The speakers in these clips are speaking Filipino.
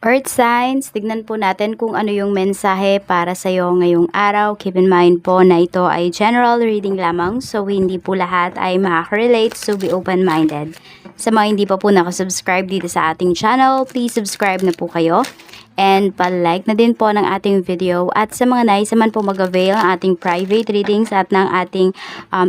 Earth signs, tignan po natin kung ano yung mensahe para sa iyo ngayong araw. Keep in mind po na ito ay general reading lamang, so hindi po lahat ay makaka-relate, so be open-minded. Sa mga hindi pa po nakasubscribe dito sa ating channel, please subscribe na po kayo. And pa-like na din po ng ating video. At sa mga nais naman po mag-avail ng ating private readings at ng ating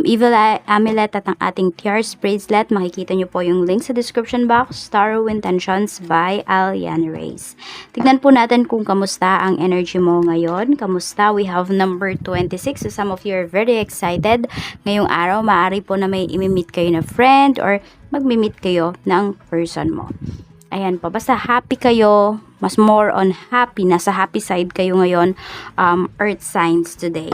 evil eye amulet at ng ating tears bracelet, makikita nyo po yung link sa description box. Tarot Intentions by Aliana Reyes. Tignan po natin kung kamusta ang energy mo ngayon. Kamusta? We have number 26. So some of you are very excited. Ngayong araw, maaari po na may imi-meet kayo na friend or mag-meet kayo ng person mo. Ayan po, basta happy kayo, mas more on happy, nasa happy side kayo ngayon, earth signs today.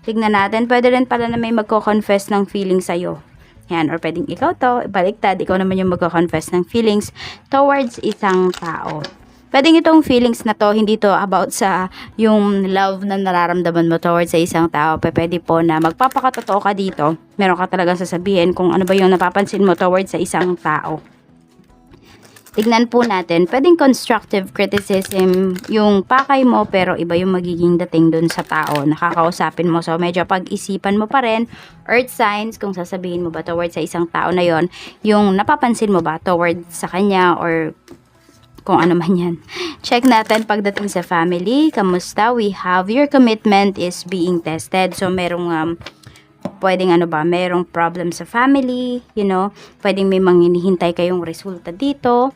Tignan natin, pwede rin pala na may magko-confess ng feelings sa'yo. Ayan, or pwedeng ikaw to, baliktad, ikaw naman yung magko-confess ng feelings towards isang tao. Pwedeng itong feelings na to, hindi to about sa yung love na nararamdaman mo towards sa isang tao. Pwede po na magpapakatotoo ka dito, meron ka talagang sasabihin kung ano ba yung napapansin mo towards sa isang tao. Tignan po natin, pwedeng constructive criticism yung pakay mo pero iba yung magiging dating dun sa tao nakakausapin mo. So medyo pag-isipan mo pa rin, earth signs, kung sasabihin mo ba towards sa isang tao na yon, yung napapansin mo ba towards sa kanya or kung ano man yan. Check natin pagdating sa family, kamusta? We have your commitment is being tested. So merong pwedeng merong problem sa family, pwedeng may hinihintay kayong resulta dito,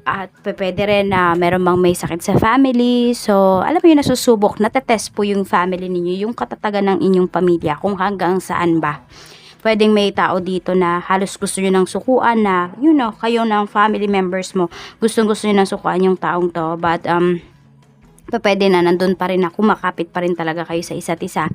at pwede rin na meron may sakit sa family. So, alam mo yun, nasusubok, natetest po yung family ninyo, yung katatagan ng inyong pamilya, kung hanggang saan ba. Pwedeng may tao dito na halos gusto nyo ng sukuan na, kayo ng family members mo, gustong-gusto nyo ng sukuan yung taong to, but, pwede na nandun pa rin na kumakapit pa rin talaga kayo sa isa't isa.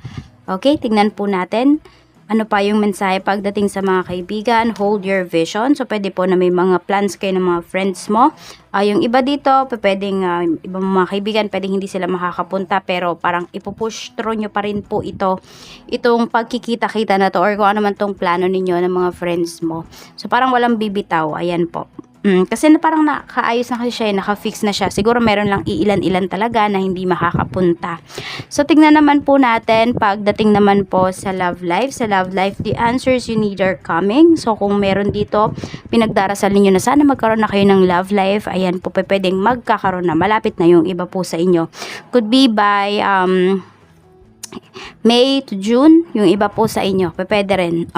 Okay, tignan po natin. Ano pa yung mensahe pagdating sa mga kaibigan? Hold your vision. So, pwede po na may mga plans kayo ng mga friends mo. Yung iba dito, pwedeng ibang mga kaibigan, pwedeng hindi sila makakapunta, pero parang ipupush through nyo pa rin po itong pagkikita-kita na to, or kung ano man tong plano ninyo ng mga friends mo. So, parang walang bibitaw. Ayan po. Kasi parang nakaayos na kasi siya, naka-fix na siya. Siguro meron lang iilan-ilan talaga na hindi makakapunta. So, tignan naman po natin, pagdating naman po sa love life. Sa love life, the answers you need are coming. So, kung meron dito, pinagdarasal ninyo na sana magkaroon na kayo ng love life, ayan po, pwedeng magkakaroon na. Malapit na yung iba po sa inyo. Could be by May to June, yung iba po sa inyo, pwede rin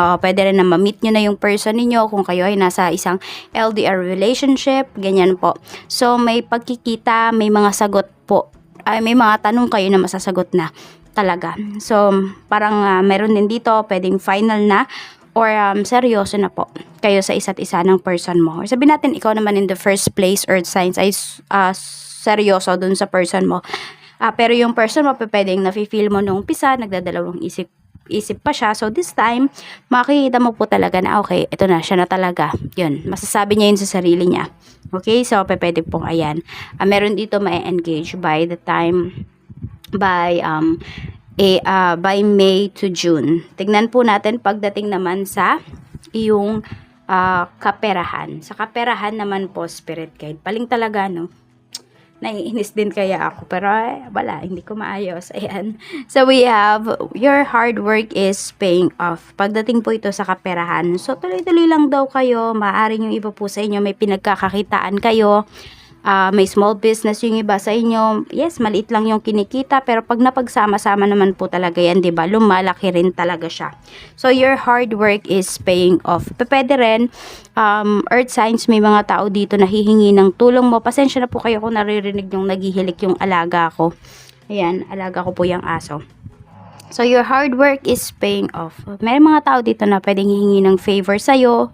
na ma-meet nyo na yung person ninyo kung kayo ay nasa isang LDR relationship, ganyan po. So, may pagkikita, may mga sagot po, may mga tanong kayo na masasagot na talaga. So, parang meron din dito, pwedeng final na, or seryoso na po kayo sa isa't isa ng person mo. Or sabihin natin, ikaw naman in the first place, earth signs, ay seryoso dun sa person mo. Pero yung person mo, pwedeng nafe-feel mo nung umpisa, nagdadalawang isip pa siya. So, this time, makikita mo po talaga na, okay, ito na, siya na talaga. Yun, masasabi niya yun sa sarili niya. Okay, so, pwede pong, ayan. Meron dito ma-engage by the time, by May to June. Tignan po natin pagdating naman sa yung kaperahan. Sa kaperahan naman po, spirit guide. Paling talaga, no? Naiinis din kaya ako, pero wala, hindi ko maayos. Ayan. So, we have, your hard work is paying off. Pagdating po ito sa kaperahan, so tuloy-tuloy lang daw kayo, maaaring yung iba po sa inyo, may pinagkakakitaan kayo, may small business yung iba sa inyo. Yes, maliit lang yung kinikita, pero pag napagsama-sama naman po talaga yan, diba? Lumalaki rin talaga siya. So, your hard work is paying off. Pwede rin, earth signs, may mga tao dito na hihingi ng tulong mo. Pasensya na po kayo kung naririnig yung naghihilik yung alaga ko. Ayan, alaga ko po yung aso. So, your hard work is paying off. May mga tao dito na pwedeng hihingi ng favor sa'yo.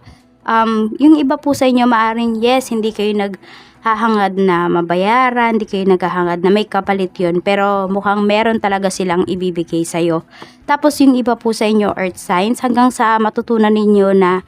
Yung iba po sa inyo, maaring yes, hindi kayo naghahangad na mabayaran, hindi kayo naghahangad na may kapalit yun, pero mukhang meron talaga silang ibibigay sa'yo. Tapos yung iba po sa inyo, earth signs, hanggang sa matutunan ninyo na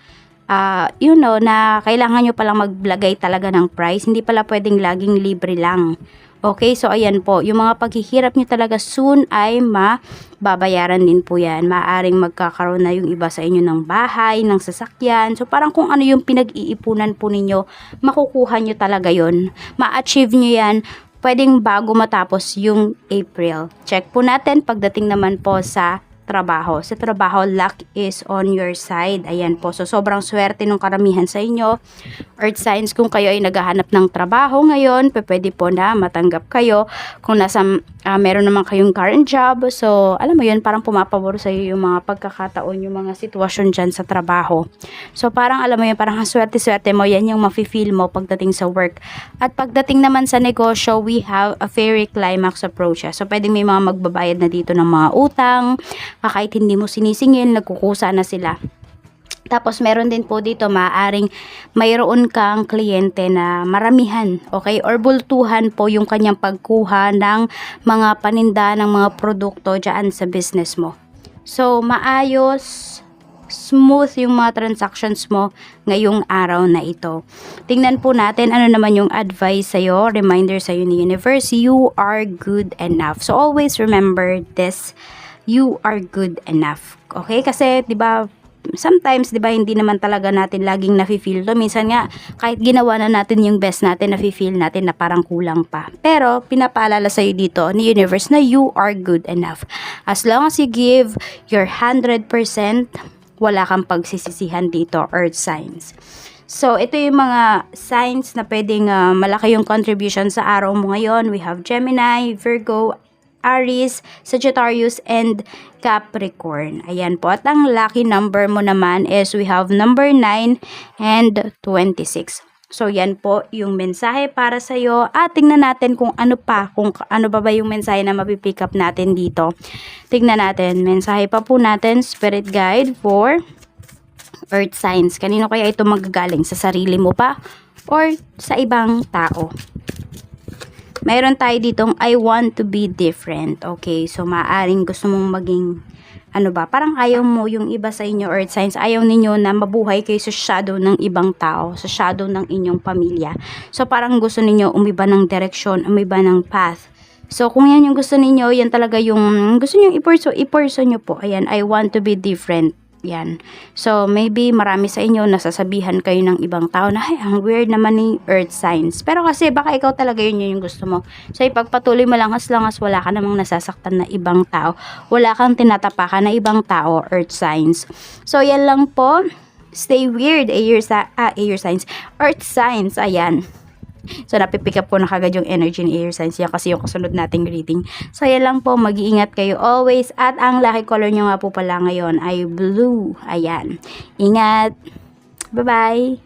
na kailangan nyo palang maglagay talaga ng price, hindi pala pwedeng laging libre lang. Okay, so ayan po, yung mga paghihirap nyo talaga soon ay mababayaran din po yan. Maaring magkakaroon na yung iba sa inyo ng bahay, ng sasakyan. So parang kung ano yung pinag-iipunan po ninyo, makukuha nyo talaga yon, ma-achieve nyo yan pwedeng bago matapos yung April. Check po natin pagdating naman po sa trabaho. Sa trabaho, luck is on your side. Ayan po. So, sobrang swerte ng karamihan sa inyo. Earth signs, kung kayo ay naghahanap ng trabaho ngayon, pwede po na matanggap kayo. Kung meron naman kayong current job, so, alam mo yun, parang pumapabor sa iyo yung mga pagkakataon, yung mga sitwasyon dyan sa trabaho. So, parang alam mo yun, parang ang swerte-swerte mo, yan yung mafe-feel mo pagdating sa work. At pagdating naman sa negosyo, we have a fairy climax approach. So, pwede may mga magbabayad na dito ng mga utang, kahit hindi mo sinisingil, nagkukusa na sila. Tapos meron din po dito maaaring mayroon kang kliyente na maramihan, okay? Or bultuhan po yung kanyang pagkuha ng mga paninda, ng mga produkto dyan sa business mo. So, maayos, smooth yung mga transactions mo ngayong araw na ito. Tingnan po natin ano naman yung advice sa'yo, reminder sa'yo ni Universe, you are good enough. So, always remember this, you are good enough. Okay? Kasi, di ba, sometimes, di ba, hindi naman talaga natin laging nafe-feel to. Minsan nga, kahit ginawa na natin yung best natin, nafe-feel natin na parang kulang pa. Pero, pinapaalala sa'yo dito ni Universe na you are good enough. As long as you give your 100%, wala kang pagsisisihan dito, Earth signs. So, ito yung mga signs na pwedeng malaki yung contribution sa araw mo ngayon. We have Gemini, Virgo, Aries, Sagittarius, and Capricorn. Ayan po. At ang lucky number mo naman is we have number 9 and 26. So, yan po yung mensahe para sa'yo. At tingnan natin kung ano pa ba yung mensahe na mapipick up natin dito. Tingnan natin. Mensahe pa po natin, Spirit Guide for Earth signs. Kanino kaya ito magagaling? Sa sarili mo pa? Or sa ibang tao? Mayroon tayo ditong I want to be different. Okay, so maaaring gusto mong maging parang ayaw mo yung iba sa inyo, Earth signs, ayaw ninyo na mabuhay kayo sa shadow ng ibang tao, sa shadow ng inyong pamilya. So parang gusto ninyo umiba ng direksyon, umiba ng path. So kung yan yung gusto ninyo, yan talaga yung gusto niyo i-pursue nyo po. Ayan, I want to be different. Yan. So, maybe marami sa inyo nasasabihan kayo ng ibang tao na, ay, ang weird naman ni Earth signs. Pero kasi baka ikaw talaga yun yung gusto mo. So, ipagpatuloy mo lang as wala ka namang nasasaktan na ibang tao. Wala kang tinatapakan na ibang tao, Earth signs. So, yan lang po. Stay weird, air signs. Earth signs, ayan. So, napipick up ko na kagad yung energy ni air signs. Yan kasi yung kasunod nating reading. So, yan lang po. Mag-iingat kayo always. At ang lucky color nyo nga po pala ngayon ay blue. Ayan. Ingat. Bye-bye.